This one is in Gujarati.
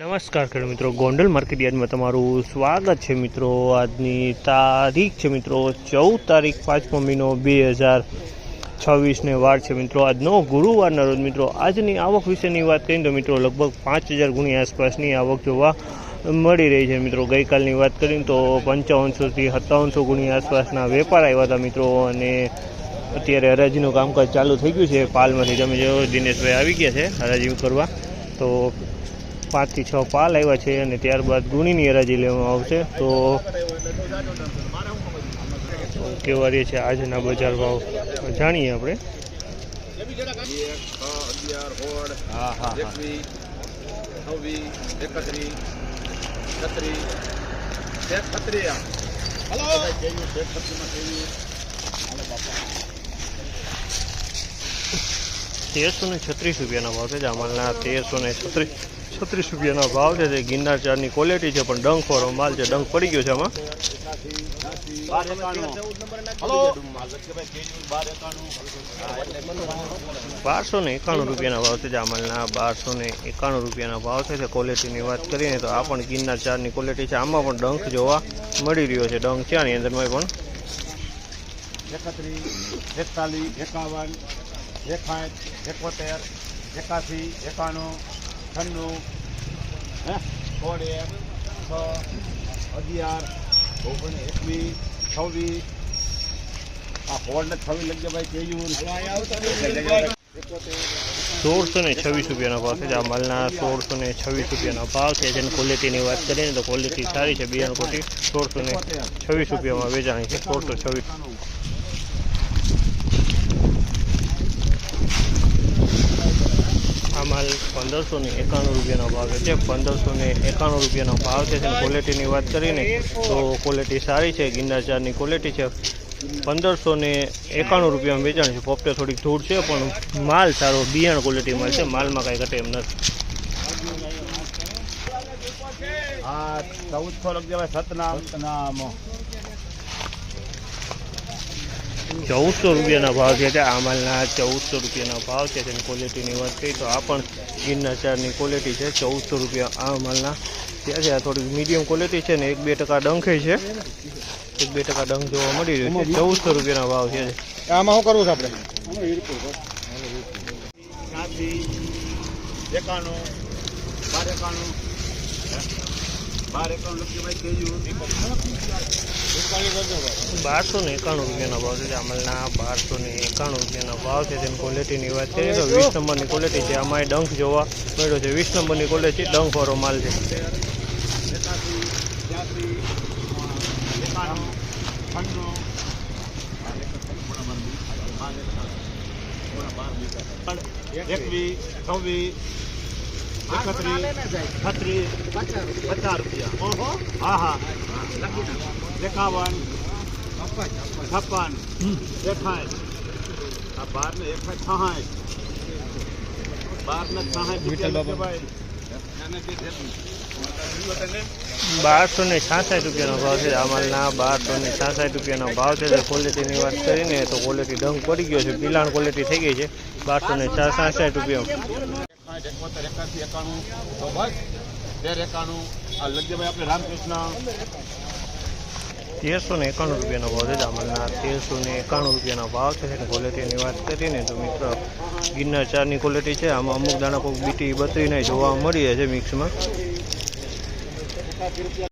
નમસ્કાર ખેડૂત મિત્રો, ગોંડલ માર્કેટ યાર્ડમાં તમારું સ્વાગત છે મિત્રો। આજની તારીખ છે મિત્રો 14 તારીખ 5મો મહિનો 2026 વાર છે મિત્રો। આજનો ગુરુવારના રોજ મિત્રો આજની આવક વિશેની વાત કરીએ તો મિત્રો લગભગ 5000 ગુણી આસપાસની આવક જોવા મળી રહી છે મિત્રો। ગઈકાલની વાત કરીએ તો 5500 થી 5700 ગુણી આસપાસના વેપાર આવ્યા હતા મિત્રો। અને અત્યારે હરાજીનું કામકાજ ચાલુ થઈ ગયું છે। પાલમાંથી તમે જો દિનેશભાઈ આવી ગયા છે હરાજી કરવા, તો 5 થી 6 પાલ આવ્યા છે અને ત્યારબાદ ગુણીની હરાજી લેવામાં આવશે। તો કેવા રહે છે આજના બજાર ભાવ જાણીએ આપણે। ₹1336 ભાવ છે। જામલના 1336 રૂપિયાનો ભાવ છે। ગિરનાર ચારની ક્વોલિટી છે, પણ ડંખવાળો માલ છે, ડંખ પડી ગયો છે આમાં। 1291 રૂપિયાના ભાવ છે। જામલના 1291 રૂપિયાના ભાવ છે। ક્વોલિટીની વાત કરીએ તો આ પણ ગિરનાર ચારની ક્વોલિટી છે, આમાં પણ ડંખ જોવા મળી રહ્યો છે। ડંખ છે આની અંદરમાં પણ 31, 41, 51, 61, 71, 81, 91, 96, 11, 21, 26 આ ફોડ ને 26 લઈ ગયા ભાઈ કેયુર 1626 રૂપિયાનો ભાવ છે। જામલના 1626 રૂપિયાનો ભાવ છે। જેની ક્વોલિટીની વાત કરીએ ને તો ક્વોલિટી સારી છે। બિયારણ કોટી 1626 રૂપિયામાં વેચાણી છે। 1626 આ માલ 1591 રૂપિયાનો ભાવ છે। 1591 રૂપિયાનો ભાવ છે। ક્વોલિટીની વાત કરીને તો ક્વોલિટી સારી છે, ગિરનાર ચારની ક્વોલિટી છે। 1591 રૂપિયામાં વેચાણ છે। પોપટે થોડીક ધૂળ છે, પણ માલ સારો, બિયારણ ક્વોલિટી માલ છે, માલમાં કાંઈ ઘટે એમ નથી। આ 1400 લઈ ગયા ભાઈ સતનામ 1400 રૂપિયાના ભાવ છે। આ માલના 1400 રૂપિયાના ભાવ છે। તેની ક્વોલિટીની વાત કરીએ તો આ પણ ગિરનાર ચારની ક્વોલિટી છે। 1400 રૂપિયા આ માલના ત્યાં છે। આ થોડીક મીડિયમ ક્વોલિટી છે ને 1-2% ડંખે છે, 1-2% ડંખ જોવા મળી રહ્યું છે। 1400 રૂપિયાના ભાવ છે। આમાં શું કરવું છે આપણે? 1291 રૂપિયાનો ભાવ છે। જામલના 1291 રૂપિયાનો ભાવ છે। તેની ક્વોલિટીની વાત કરીએ તો 20 નંબરની ક્વોલિટી છે, આમાં ડંખ જોવા મળ્યો છે। 20 નંબરની ક્વોલિટી ડંખવાળો માલ છે। 21, 26, 31, 36, 50 રૂપિયા। હા હા 51, 56, 61 આ 12 ને 61, 12 ને 60 ભાઈ 1266 રૂપિયાનો ભાવ છે। આ માલના 1266 રૂપિયાનો ભાવ છે। ક્વોલિટીની વાત કરીને તો ક્વોલિટી ડંખ પડી ગયો છે, પિલાણ ક્વોલિટી થઈ ગઈ છે। 1266 રૂપિયા રામકૃષ્ણ 1391 રૂપિયાનો ભાવ છે। જામલના 1391 રૂપિયાનો ભાવ છે। ક્વોલિટીની વાત કરીને તો મિત્રો ગિરનાર ચારની ક્વોલિટી છે, આમાં અમુક દાણા કોઈ બીટી બત્રી નહીં જોવા મળી છે મિક્સમાં।